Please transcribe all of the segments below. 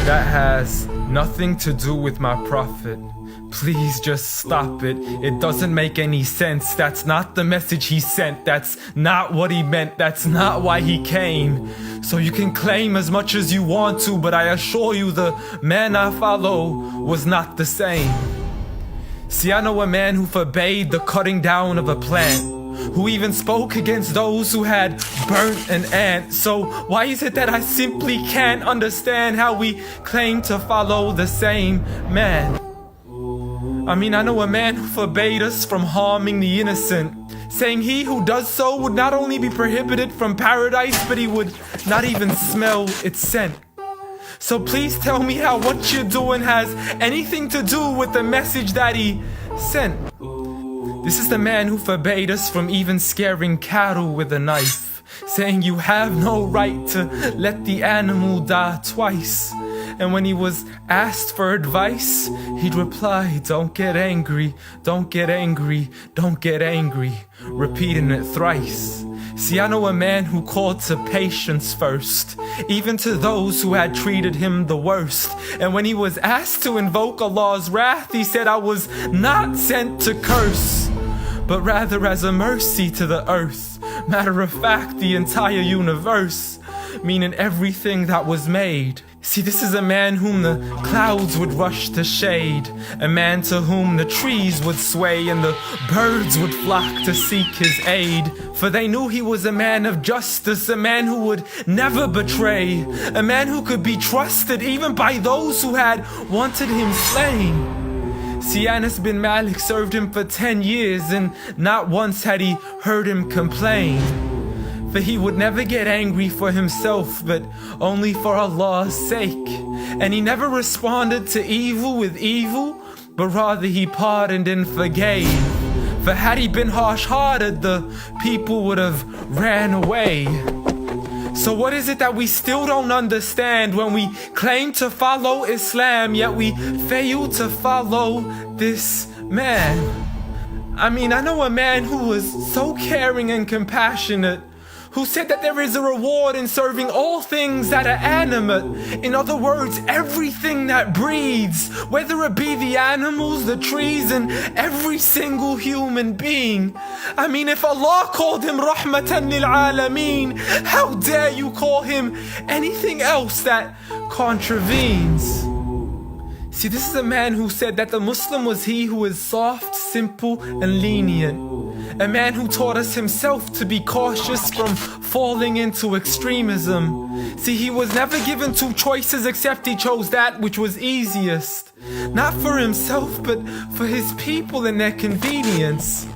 That has nothing to do with my prophet. Please just stop it. It doesn't make any sense. That's not the message he sent. That's not what he meant. That's not why he came. So you can claim as much as you want to, but I assure you the man I follow was not the same. See, I know a man who forbade the cutting down of a plant, who even spoke against those who had burnt an ant. So why is it that I simply can't understand how we claim to follow the same man? I mean, I know a man who forbade us from harming the innocent, saying he who does so would not only be prohibited from paradise, but he would not even smell its scent. So please tell me how what you're doing has anything to do with the message that he sent. This is the man who forbade us from even scaring cattle with a knife, saying you have no right to let the animal die twice. And when he was asked for advice, he'd reply, don't get angry, don't get angry, don't get angry, repeating it thrice. See, I know a man who called to patience first, even to those who had treated him the worst. And when he was asked to invoke Allah's wrath, he said, I was not sent to curse, but rather as a mercy to the earth. Matter of fact, the entire universe, meaning everything that was made. See, this is a man whom the clouds would rush to shade, a man to whom the trees would sway and the birds would flock to seek his aid. For they knew he was a man of justice, a man who would never betray, a man who could be trusted even by those who had wanted him slain. See, Anas bin Malik served him for 10 years and not once had he heard him complain. For he would never get angry for himself, but only for Allah's sake. And he never responded to evil with evil, but rather he pardoned and forgave. For had he been harsh-hearted, the people would have ran away. So what is it that we still don't understand when we claim to follow Islam, yet we fail to follow this man? I mean, I know a man who was so caring and compassionate, who said that there is a reward in serving all things that are animate. In other words, everything that breathes, whether it be the animals, the trees, and every single human being. I mean, if Allah called him Rahmatan lil Alameen, how dare you call him anything else that contravenes? See, this is a man who said that the Muslim was he who is soft, simple, and lenient. A man who taught us himself to be cautious from falling into extremism. See, he was never given two choices except he chose that which was easiest. Not for himself, but for his people and their convenience.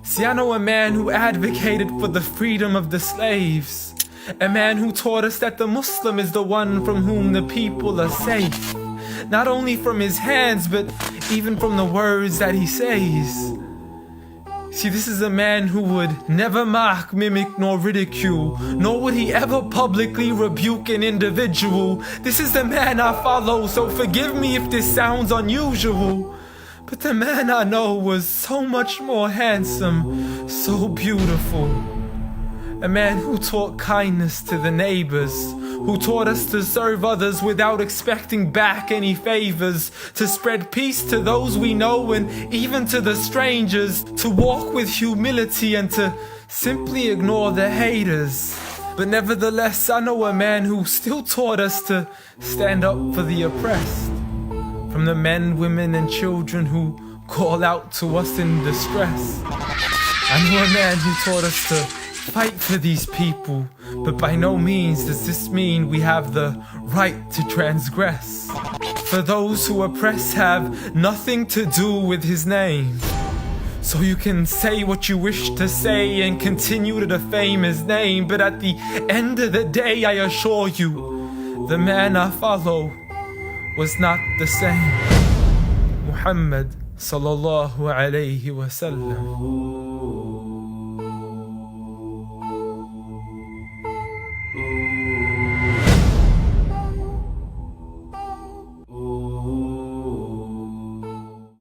See, I know a man who advocated for the freedom of the slaves. A man who taught us that the Muslim is the one from whom the people are safe. Not only from his hands, but even from the words that he says. See, this is a man who would never mock, mimic, nor ridicule, nor would he ever publicly rebuke an individual. This is the man I follow, so forgive me if this sounds unusual. But the man I know was so much more handsome, so beautiful. A man who taught kindness to the neighbors, who taught us to serve others without expecting back any favors, to spread peace to those we know and even to the strangers, to walk with humility and to simply ignore the haters. But nevertheless, I know a man who still taught us to stand up for the oppressed, from the men, women, and children who call out to us in distress. I know a man who taught us to fight for these people, but by no means does this mean we have the right to transgress. For those who oppress have nothing to do with his name. So you can say what you wish to say and continue to defame his name, but at the end of the day, I assure you, the man I follow was not the same. Muhammad sallallahu alayhi wa sallam.